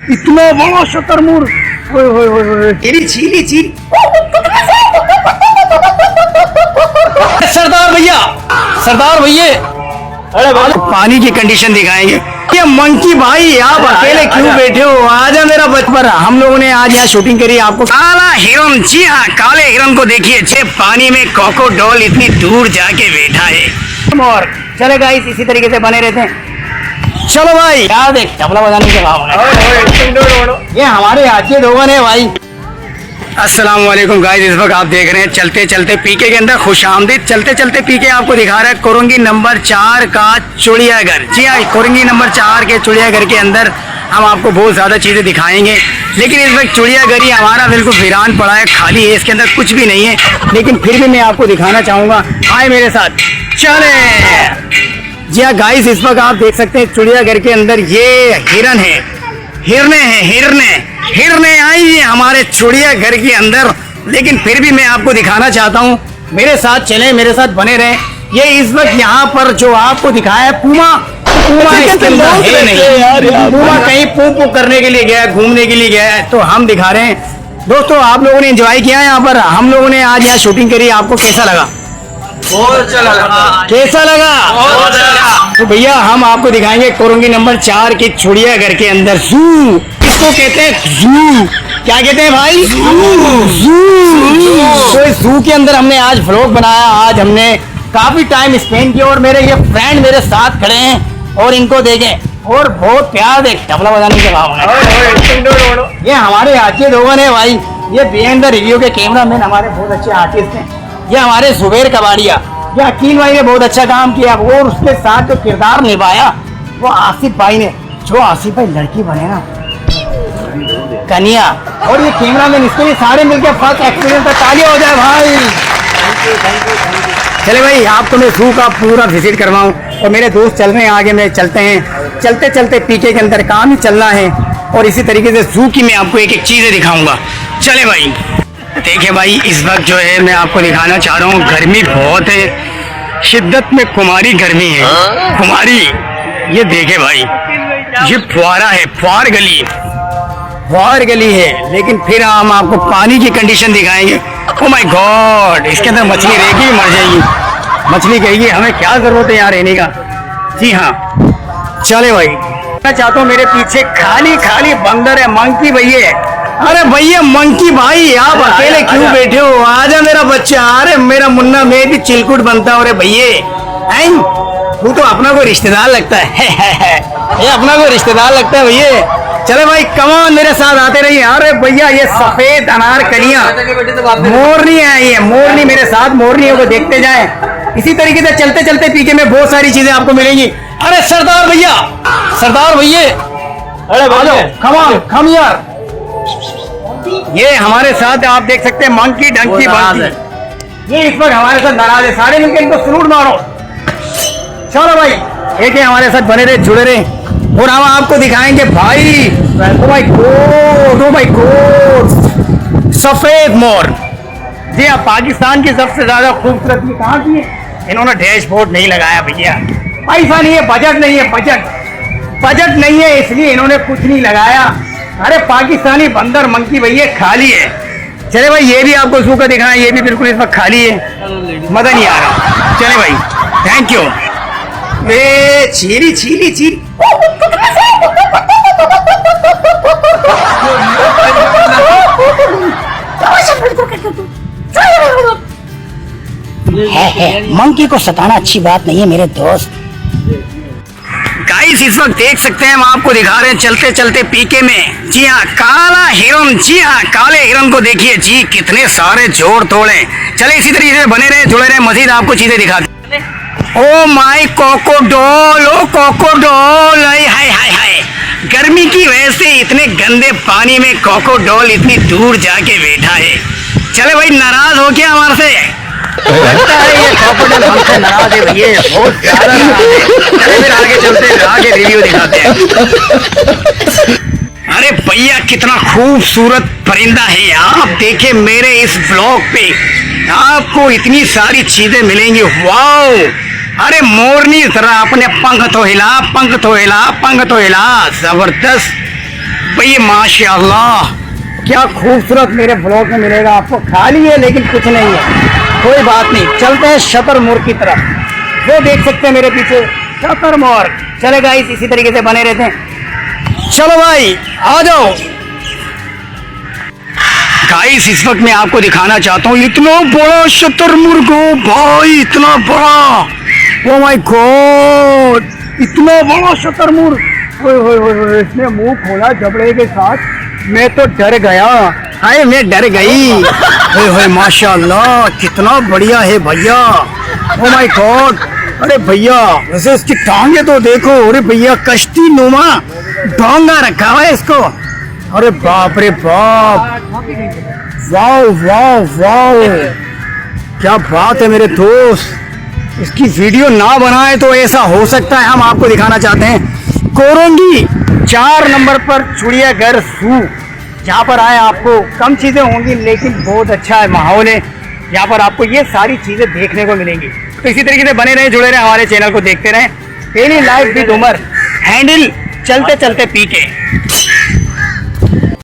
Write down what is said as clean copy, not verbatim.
इतना बड़ा शतरमुर्ग, ओए ओए ओए ओए, चीरी चीरी चीरी। सरदार भैया, सरदार भैया, अरे पानी की कंडीशन दिखाएंगे। ये मंकी भाई आप अकेले क्यों बैठे हो? आजा मेरा बचपन। हम लोगों ने आज यहाँ शूटिंग करी आपको। काला हिरन, जी हाँ, काले हिरन को देखिए, छे पानी में क्रोकोडाइल इतनी दूर जाके बैठा है। और चलेगा इसी तरीके से बने रहते हैं। चलो भाई, यार देख तबला बजाने के भाव ये हमारे आज के दोगन है भाई। अस्सलाम वालेकुम गाइस, इस वक्त आप देख रहे हैं चलते चलते पीके के अंदर खुशामदीद। चलते चलते पीके आपको दिखा रहा है कोरंगी नंबर 4 का चिड़ियाघर। जी हाँ, कोरंगी नंबर 4 के चिड़ियाघर के अंदर हम आपको बहुत ज़्यादा चीज़ें दिखाएंगे, लेकिन इस वक्त चिड़ियाघर ही हमारा बिल्कुल वीरान पड़ा है, खाली है, इसके अंदर कुछ भी नहीं है। लेकिन फिर भी मैं आपको दिखाना चाहूँगा, आए मेरे साथ, चले। जी हाँ गाइस, इस वक्त आप देख सकते हैं चिड़ियाघर के अंदर ये हिरन है, हिरने हैं, हिरने आई है हमारे चिड़ियाघर के अंदर। लेकिन फिर भी मैं आपको दिखाना चाहता हूँ, मेरे साथ चले, मेरे साथ बने रहे। ये इस वक्त यहाँ पर जो आपको दिखाया है पूमा इसके अंदर है नहीं। पूमा कहीं पू करने के लिए गया है, घूमने के लिए गया है, तो हम दिखा रहे हैं। दोस्तों आप लोगों ने एंजॉय किया है यहाँ पर, हम लोगों ने आज यहाँ शूटिंग करी। आपको कैसा लगा? बहुत अच्छा लगा। कैसा लगा? बहुत अच्छा। तो भैया हम आपको दिखाएंगे कोरंगी नंबर 4 के चिड़ियाघर के अंदर जू, इसको कहते हैं जू। क्या कहते हैं भाई? जू। तो इस जू के अंदर हमने आज व्लॉग बनाया, आज हमने काफी टाइम स्पेंड किया और मेरे ये फ्रेंड मेरे साथ खड़े हैं और इनको देखें और बहुत प्यार देख तबला बजाने के भाव। ये हमारे आज के दोगन है भाई। ये बिहाइंड द रिव्यू के कैमरामैन हमारे बहुत अच्छे आर्टिस्ट हैं। ये हमारे जुबैर कबाड़िया, ये अकील भाई ने बहुत अच्छा काम किया और उसके साथ जो किरदार निभाया वो आसिफ भाई ने। जो आसिफ भाई लड़की बने ना कन्या, और ये कैमरामैन, इसके लिए सारे मिलकर फर्स्ट एक्सपीरियंस का ताली हो जाए भाई। चले भाई, आपको मैं जू का पूरा विजिट करवाऊं और मेरे दोस्त चल रहे हैं आगे, में चलते हैं। चलते चलते पीके के अंदर काम ही चलना है और इसी तरीके से जू की मैं आपको एक एक चीज़ें दिखाऊंगा। चले भाई, देखिए भाई, इस वक्त जो है मैं आपको दिखाना चाह रहा हूँ, गर्मी बहुत है, शिद्दत में कुमारी गर्मी है। कुमारी, ये देखे भाई, ये फुआरा है, फुआर गली है। लेकिन फिर हम आपको पानी की कंडीशन दिखाएंगे। ओ माय गॉड, इसके अंदर मछली रहेगी, मर जाएगी, मछली कहेगी हमें क्या जरूरत है यहाँ रहने का। जी हाँ, चले भाई, मैं चाहता हूँ मेरे पीछे खाली खाली बंदर है, मंकी भैया। अरे भैया मंकी भाई आप अकेले क्यों बैठे हो? आजा मेरा बच्चा। अरे मेरा मुन्ना, मैं भी चिलकुट बनता हूँ। अरे भैया तू तो अपना कोई रिश्तेदार लगता है। ये अपना कोई रिश्तेदार लगता है भैया। चले भाई, कमान मेरे साथ आते रहिए। अरे भैया ये सफेद अनार कलियां मोरनी है, ये मोरनी मेरे साथ, मोरनियों को देखते जाए। इसी तरीके से चलते चलते पीके में बहुत सारी चीजें आपको मिलेंगी। अरे सरदार भैया, सरदार भैया, अरे कमान कम यार। ये हमारे साथ आप देख सकते हैं मंकी डंकी बनती, ये इस वक्त हमारे साथ नाराज है। सारे मिलकर इनको सलूट मारो। चलो भाई, एक हमारे साथ बने रहे, जुड़े रहे और हम आपको दिखाएंगे भाई। Oh my God, oh my God, सफेद मोर। जी हाँ, पाकिस्तान की सबसे ज्यादा खूबसूरत ये कहाँ की है? इन्होंने डैशबोर्ड नहीं लगाया भैया, पैसा नहीं है, बजट नहीं है, बजट नहीं है, इसलिए इन्होंने कुछ नहीं लगाया। अरे पाकिस्तानी बंदर मंकी भैया खाली है। चले भाई, ये भी आपको जू का दिखाना, ये भी बिल्कुल इस वक्त खाली है, मजा नहीं आ रहा। चले भाई, थैंक यू। चीरी चीरी चीरी, मंकी को सताना अच्छी बात नहीं है मेरे दोस्त। गाइस इस वक्त देख सकते हैं, हम आपको दिखा रहे हैं चलते चलते पीके में। जी हाँ, काला हिरन। जी हाँ, काले हिरन को देखिए जी, कितने सारे जोड़ तोड़े। चले इसी तरीके से बने रहे, जुड़े रहे, मजीद आपको चीजें दिखाते। Oh my crocodile, oh crocodile, हाय हाय हाय हाय। गर्मी की वजह से इतने गंदे पानी में क्रोकोडाइल इतनी दूर जाके बैठा है। चले भाई, नाराज हो क्या हमारे से? लगता है ये क्रोकोडाइल हमसे नाराज है भैया, बहुत ज्यादा नाराज है। चले फिर आगे चलते हैं, आगे रिव्यू दिखाते हैं। अरे भैया कितना खूबसूरत परिंदा है, आप देखे मेरे इस ब्लॉग पे आपको इतनी सारी चीजें मिलेंगी। वाओ, अरे मोरनी जरा अपने पंख तो हिला, पंख तो हिला, पंख तो हिला, जबरदस्त। भैया माशाल्लाह, क्या खूबसूरत मेरे ब्लॉग में मिलेगा आपको। खाली है लेकिन कुछ नहीं है, कोई बात नहीं। चलते हैं शतरमुर्ग की तरफ, वो देख सकते हैं मेरे पीछे शतरमुर्ग। चले गाइस, इसी तरीके से बने रहते हैं। चलो भाई आ जाओ। गाइस इस वक्त मैं आपको दिखाना चाहता हूँ इतना बड़ा शतरमुर्ग हो भाई, इतना बड़ा। ओ माय गॉड, इतना बड़ा शतरमुर्ग। ओए होए होए होए, इसने मुंह खोला जबड़े के साथ, मैं तो डर गया। हाय मैं डर गई। ओए होए माशाल्लाह, कितना बढ़िया है भैया। ओ माय गॉड, अरे भैया वैसे इसकी टांगे तो देखो। अरे भैया कश्ती नुमा डोंगा रखा हुआ है इसको। अरे बाप रे बाप, वाओ वाओ वाओ, क्या बात है मेरे दोस्त। इसकी वीडियो ना बनाए तो ऐसा हो सकता है, हम आपको दिखाना चाहते हैं कोरंगी 4 नंबर पर चिड़ियाघर ज़ू। यहाँ पर आए, आपको कम चीज़ें होंगी लेकिन बहुत अच्छा है माहौल है। यहाँ पर आपको ये सारी चीज़ें देखने को मिलेंगी। तो इसी तरीके से बने रहे, जुड़े रहे, हमारे चैनल को देखते रहें। Daily life with Umar, handle चलते चलते पी के।